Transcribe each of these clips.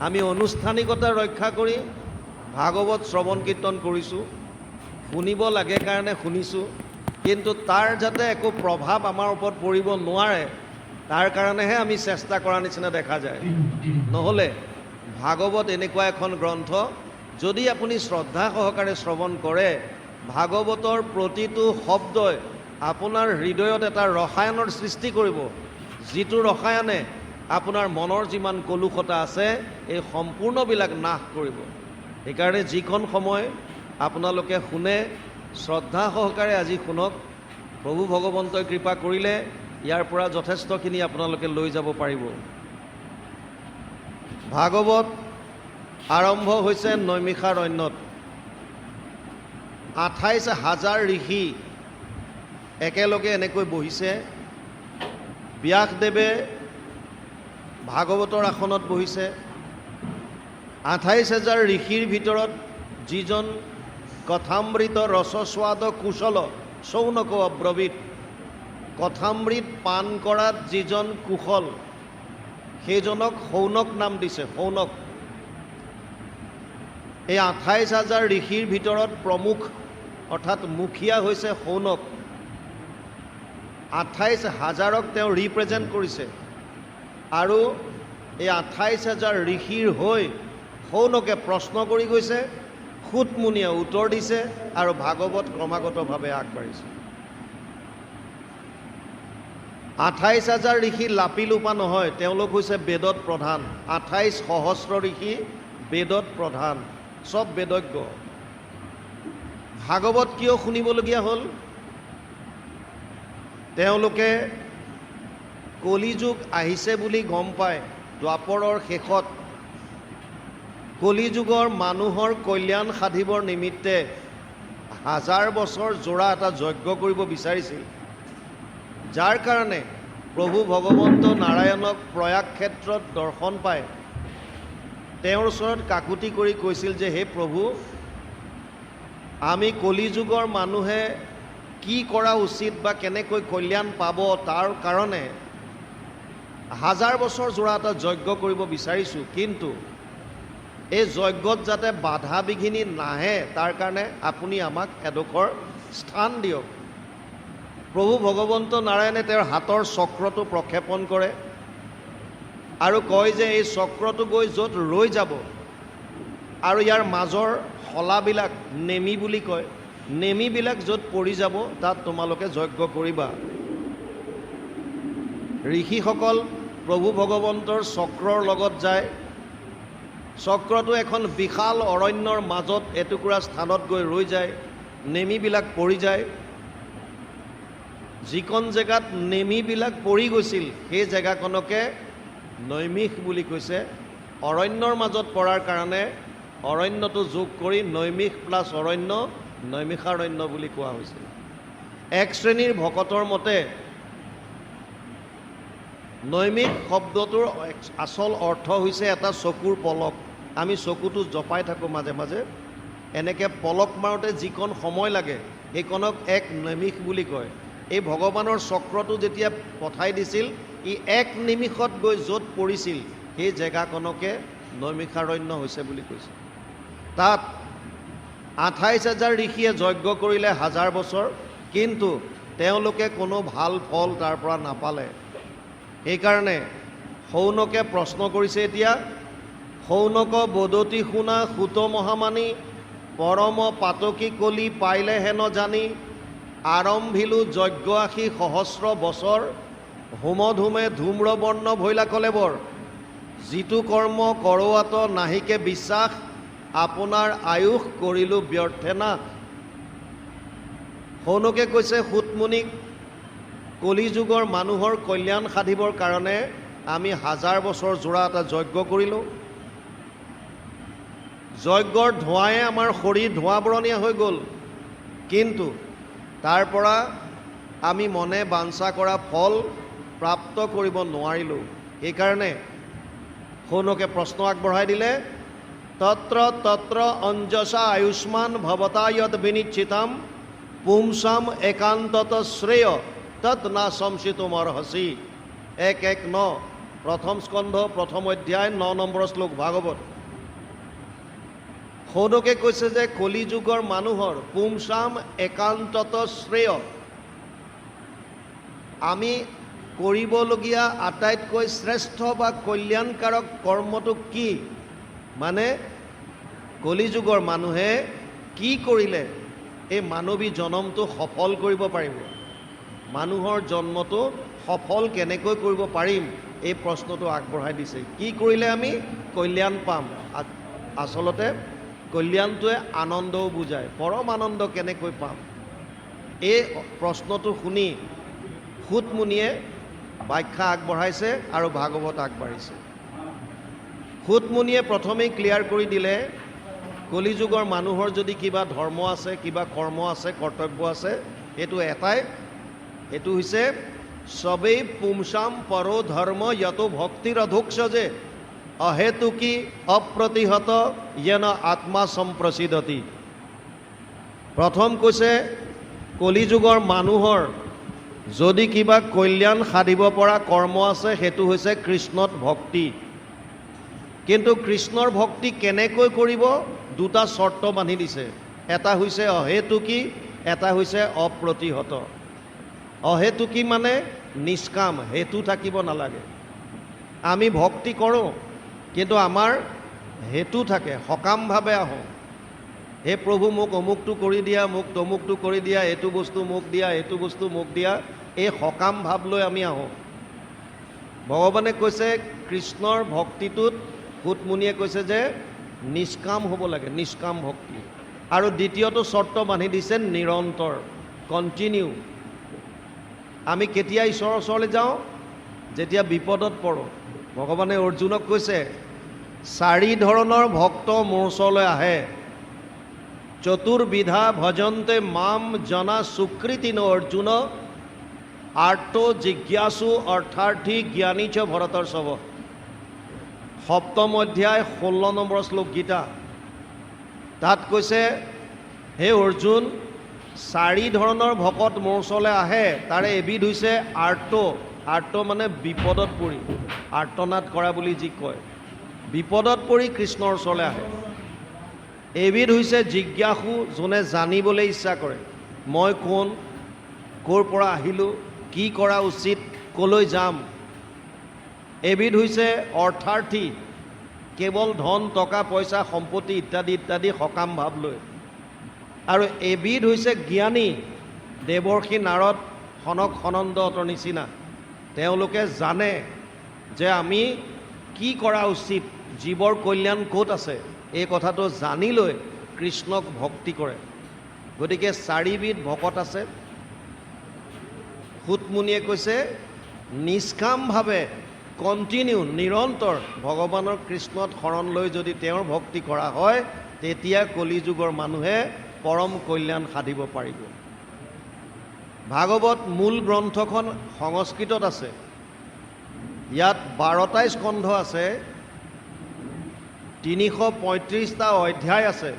আমি অনুষ্ঠানিকতা ৰক্ষা কৰি ভাগৱত শ্ৰৱণ কীৰ্তন কৰিছোঁ, শুনিব লাগে কাৰণে শুনিছোঁ, কিন্তু তাৰ যাতে একো প্ৰভাৱ আমাৰ ওপৰত পৰিব নোৱাৰে তাৰ কাৰণেহে আমি চেষ্টা কৰা নিচিনা দেখা যায়। নহ'লে ভাগৱত এনেকুৱা এখন গ্ৰন্থ, যদি আপুনি শ্ৰদ্ধা সহকাৰে শ্ৰৱণ কৰে, ভাগৱতৰ প্ৰতিটো শব্দই আপোনাৰ হৃদয়ত এটা ৰসায়নৰ সৃষ্টি কৰিব, যিটো ৰসায়নে আপোনাৰ মনৰ যিমান কলুষতা আছে এই সম্পূৰ্ণবিলাক নাশ কৰিব। সেইকাৰণে যিখন সময় আপোনালোকে শুনে শ্ৰদ্ধা সহকাৰে আজি শুনক। প্ৰভু ভগৱন্তই কৃপা কৰিলে ইয়াৰ পৰা যথেষ্টখিনি আপোনালোকে লৈ যাব পাৰিব। ভাগৱত আৰম্ভ হৈছে নৈমিষাৰণ্যত। 28,000 ঋষি একেলগে এনেকৈ বহিছে। ব্যাসদেৱে ভাগৱতৰ আসনত বহিছে। 28,000 ঋষিৰ ভিতৰত যিজন কথামৃত ৰসস্বাদ কুশল শৌনক অব্ৰবীত, কথামৃত পান কৰাত যিজন কুশল সেইজনক শৌনক নাম দিছে। শৌনক এই 28,000 ঋষিৰ ভিতৰত প্ৰমুখ অৰ্থাৎ মুখীয়া হৈছে শৌনক। 28,000ক তেওঁ ৰিপ্ৰেজেণ্ট কৰিছে আৰু এই 28,000 ঋষিৰ হৈ শৌনকে প্ৰশ্ন কৰি গৈছে, সূতমুনিয়ে উত্তৰ দিছে আৰু ভাগৱত ক্ৰমাগতভাৱে আগবাঢ়িছে। 28,000 ঋষি লাপিলোপা নহয়, তেওঁলোক হৈছে বেদত প্ৰধান। 28 সহস্ৰ ঋষি বেদত প্ৰধান, চব বেদজ্ঞ। ভাগৱত কিয় শুনিবলগীয়া হ'ল? তেওঁলোকে কলিযুগ আহিছে বুলি গম পায়। দ্বাপৰৰ শেষত কলিযুগৰ মানুহৰ কল্যাণ সাধিবৰ নিমিত্তে 1000 বছৰ জোৰা এটা যজ্ঞ কৰিব বিচাৰিছিল, যাৰ কাৰণে প্ৰভু ভগৱন্ত নাৰায়ণক প্ৰয়াগ ক্ষেত্ৰত দৰ্শন পায় তেওঁৰ ওচৰত কাকুতি কৰি কৈছিল যে হে প্ৰভু, আমি কলিযুগৰ মানুহে কি কৰা উচিত বা কেনেকৈ কল্যাণ পাব তাৰ কাৰণে 1000 বছৰ জোৰা এটা যজ্ঞ কৰিব বিচাৰিছোঁ, কিন্তু এই যজ্ঞত যাতে বাধা বিঘিনি নাহে তাৰ কাৰণে আপুনি আমাক এডোখৰ স্থান দিয়ক। প্ৰভু ভগৱন্ত নাৰায়ণে তেওঁৰ হাতৰ চক্ৰটো প্ৰক্ষেপণ কৰে আৰু কয় যে এই চক্ৰটো গৈ য'ত ৰৈ যাব আৰু ইয়াৰ মাজৰ শলাবিলাক নেমি বুলি কয়, নেমিবিলাক য'ত পৰি যাব তাত তোমালোকে যজ্ঞ কৰিবা। ঋষিসকল প্ৰভু ভগৱন্তৰ চক্ৰৰ লগত যায়। চক্ৰটো এখন বিশাল অৰণ্যৰ মাজত এটুকুৰা স্থানত গৈ ৰৈ যায়, নেমিবিলাক পৰি যায়। যিখন জেগাত নেমিবিলাক পৰি গৈছিল সেই জেগাখনকে নৈমিষ বুলি কৈছে। অৰণ্যৰ মাজত পৰাৰ কাৰণে অৰণ্যটো যোগ কৰি নৈমিষ প্লাছ অৰণ্য নৈমিষাৰণ্য বুলি কোৱা হৈছিল। এক শ্ৰেণীৰ ভকতৰ মতে নৈমিষ শব্দটোৰ আচল অৰ্থ হৈছে এটা চকুৰ পলক। আমি চকুটো জপাই থাকোঁ মাজে মাজে, এনেকৈ পলক মাৰোঁতে যিকণ সময় লাগে সেইকণক এক নৈমিষ বুলি কয়। এই ভগৱানৰ চক্ৰটো যেতিয়া পঠাই দিছিল, ই এক নিমিষত গৈ য'ত পৰিছিল সেই জেগাকণকে নৈমিষাৰণ্য হৈছে বুলি কৈছে। তাত 28,000 ঋষিয়ে যজ্ঞ কৰিলে 1000 বছৰ, কিন্তু তেওঁলোকে কোনো ভাল ফল তাৰ পৰা নাপালে। সেইকাৰণে শৌনকে প্ৰশ্ন কৰিছে এতিয়া, শৌনক বদতি শুনা সুত মহামানী, পৰম পাতকী কলি পাইলে হেন জানি, আৰম্ভিলো যজ্ঞ 80 সহস্ৰ বছৰ, হোমধূমে ধূম্ৰবৰ্ণ ভৈলা কলেবৰ, যিটো কৰ্ম কৰোৱাত নাহিকে বিশ্বাস, আপোনাৰ আয়ুস কৰিলো ব্যৰ্থে না। শৌনকে কৈছে সূতমুনিক, কলিযুগৰ মানুহৰ কল্যাণ সাধিবৰ কাৰণে আমি 1000 বছৰ জোৰা এটা যজ্ঞ কৰিলোঁ। যজ্ঞৰ ধোঁৱাই আমাৰ শৰীৰ ধোঁৱাবৰণীয়া হৈ গ'ল, কিন্তু তাৰ পৰা আমি মনে বাঞ্ছা কৰা ফল প্ৰাপ্ত কৰিব নোৱাৰিলোঁ। সেইকাৰণে শৌনকে প্ৰশ্ন আগবঢ়াই দিলে, তত্ৰ তত্ৰ অঞ্জসা আয়ুষ্মান ভৱতা য়দ বিনিশ্চিতাম, পুংসাম একান্তত শ্ৰেয় তৎ না সংশিতুম অৰ্হসি। 1:1:9 প্ৰথম স্কন্ধ প্ৰথম অধ্যায় 9 নম্বৰ শ্লোক ভাগৱত। সৌদকে কৈছে যে কলিযুগৰ মানুহৰ পুংসাম একান্তত শ্ৰেয়। আমি কৰিবলগীয়া আটাইতকৈ শ্ৰেষ্ঠ বা কল্যাণকাৰক কৰ্মটো কি? মানে কলিযুগৰ মানুহে কি কৰিলে এই মানৱী জন্মটো সফল কৰিব পাৰিব? মানুহৰ জন্মটো সফল কেনেকৈ কৰিব পাৰিম এই প্ৰশ্নটো আগবঢ়াই দিছে। কি কৰিলে আমি কল্যাণ পাম? আচলতে কল্যাণটোৱে আনন্দও বুজায়। পৰম আনন্দ কেনেকৈ পাম? এই প্ৰশ্নটো শুনি সূত মুনিয়ে ব্যাখ্যা আগবঢ়াইছে আৰু ভাগৱত আগবাঢ়িছে। সূত মুনিয়ে প্ৰথমেই ক্লিয়াৰ কৰি দিলে কলিযুগৰ মানুহৰ যদি কিবা ধৰ্ম আছে, কিবা কৰ্ম আছে, কৰ্তব্য আছে, এইটো এটাই, এইটো হৈছে সবেই পুংসাম পৰো ধৰ্ম যত ভক্তিৰ অধোক্ষজে অহেতুকি অপ্ৰতিহত য়েন আত্মা সম্প্ৰসিদ্ধতি। প্ৰথম কৈছে কলিযুগৰ মানুহৰ যদি কিবা কল্যাণ সাধিব পৰা কৰ্ম আছে সেইটো হৈছে কৃষ্ণত ভক্তি। কিন্তু কৃষ্ণৰ ভক্তি কেনেকৈ কৰিব? দুটা চৰ্ত বান্ধি দিছে। এটা হৈছে অহেতুকি, এটা হৈছে অপ্ৰতিহত। অহেতুকি মানে নিষ্কাম, হেতু থাকিব নালাগে। আমি ভক্তি কৰোঁ কিন্তু আমাৰ হেতু থাকে, সকামভাৱে আহোঁ। হে প্ৰভু মোক অমুকটো কৰি দিয়া, মোক তমুকটো কৰি দিয়া, এইটো বস্তু মোক দিয়া, এইটো বস্তু মোক দিয়া, এই সকাম ভাৱ লৈ আমি আহোঁ। ভগৱানে কৈছে কৃষ্ণৰ ভক্তিটোত সূত মুনিয়ে কৈছে যে নিষ্কাম হ'ব লাগে, নিষ্কাম ভক্তি। আৰু দ্বিতীয়টো চৰ্ত বান্ধি দিছে নিৰন্তৰ, কণ্টিনিউ। আমি কেতিয়া ঈশ্বৰৰ ওচৰলৈ যাওঁ? যেতিয়া বিপদত পৰোঁ। ভগৱানে অৰ্জুনক কৈছে 4 ধৰণৰ ভক্ত মোৰ ওচৰলৈ আহে। চতুৰ্বিধা ভজন্তে মাম জনা সুকৃতিন অৰ্জুন আৰ্ত জিজ্ঞাসু অৰ্থাৰ্থী জ্ঞানী চ ভৰতৰ সব। 7ম অধ্যায় 16 নম্বৰ শ্লোক গীতা। তাত কৈছে হে অৰ্জুন, 4 ধৰণৰ ভকত মোৰ ওচৰলৈ আহে। তাৰে এবিধ হৈছে আৰ্ত। আৰ্ত মানে বিপদত পৰি, আৰ্তনাদ কৰা বুলি যি কয়, বিপদত পৰি কৃষ্ণৰ ওচৰলৈ আহে। এবিধ হৈছে জিজ্ঞাসু, যোনে জানিবলৈ ইচ্ছা কৰে মই কোন, ক'ৰ পৰা আহিলোঁ, কি কৰা উচিত, ক'লৈ যাম। এবিধ হৈছে অৰ্থাৰ্থী, কেৱল ধন টকা পইচা সম্পত্তি ইত্যাদি ইত্যাদি সকাম ভাৱ লৈ। আৰু এবিধ হৈছে জ্ঞানী, দেৱৰ্ষি নাৰদ সনক সনন্দৰ নিচিনা। তেওঁলোকে জানে যে আমি কি কৰা উচিত, জীৱৰ কল্যাণ ক'ত আছে, এই কথাটো জানি লৈ কৃষ্ণক ভক্তি কৰে। গতিকে 4 বিধ ভকত আছে। সূত মুনিয়ে কৈছে নিষ্কামভাৱে কণ্টিনিউ, নিৰন্তৰ ভগৱানৰ কৃষ্ণত শৰণ লৈ যদি তেওঁৰ ভক্তি কৰা হয় তেতিয়া কলিযুগৰ মানুহে পৰম কল্যাণ সাধিব পাৰিব। ভাগৱত মূল গ্ৰন্থখন সংস্কৃতত আছে। ইয়াত 12টা স্কন্ধ আছে, 335টা অধ্যায় আছে,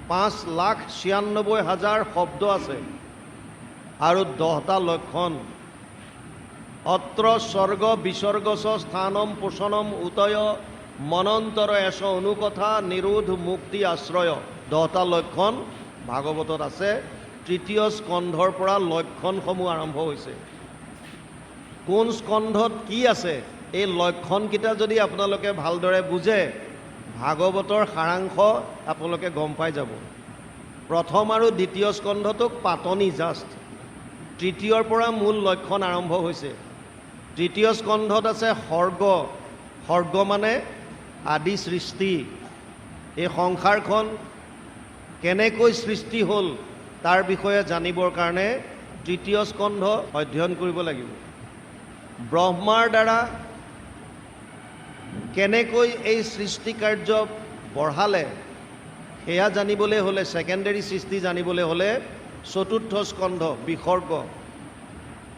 5,96,000 শব্দ আছে আৰু 10টা লক্ষণ। অত্ৰ স্বৰ্গ বিসৰ্গস স্থানম পোষণম উতয় মনন্তৰ এশ অনুকথা নিৰোধ মুক্তি আশ্ৰয়। 10টা লক্ষণ ভাগৱতত আছে। 3য় স্কন্ধৰ পৰা লক্ষণসমূহ আৰম্ভ হৈছে। কোন স্কন্ধত কি আছে এই লক্ষণকেইটা যদি আপোনালোকে ভালদৰে বুজে ভাগৱতৰ সাৰাংশ আপোনালোকে গম পাই যাব। প্ৰথম আৰু দ্বিতীয় স্কন্ধটোক পাতনি জাষ্ট, 3য়ৰ পৰা মূল লক্ষণ আৰম্ভ হৈছে। 3য় স্কন্ধত আছে সৰ্গ। সৰ্গ মানে আদি সৃষ্টি। এই সংসাৰখন কেনেকৈ সৃষ্টি হ'ল তাৰ বিষয়ে জানিবৰ কাৰণে 3য় স্কন্ধ অধ্যয়ন কৰিব লাগিব। ব্ৰহ্মাৰ দ্বাৰা কেনেকৈ এই সৃষ্টি কাৰ্য বঢ়ালে সেয়া জানিবলৈ হ'লে, ছেকেণ্ডেৰী সৃষ্টি জানিবলৈ হ'লে 4ৰ্থ স্কন্ধ বিসৰ্গ।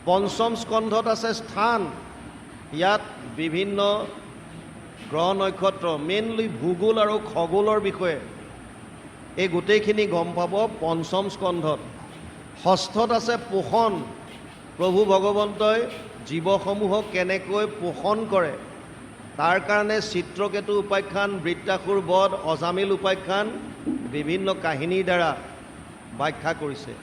5ম স্কন্ধত আছে স্থান। ইয়াত বিভিন্ন গ্ৰহ নক্ষত্ৰ, মেইনলি ভূগোল আৰু খগোলৰ বিষয়ে এই গোটেইখিনি গম পাব 5ম স্কন্ধত। 6ঠত আছে পোষণ। প্ৰভু ভগৱন্তই জীৱসমূহক কেনেকৈ পোষণ কৰে তাৰ কাৰণে চিত্ৰকেতু উপাখ্যান, বৃত্তাসুৰ বধ, অজামিল উপাখ্যান বিভিন্ন কাহিনীৰ দ্বাৰা ব্যাখ্যা কৰিছে।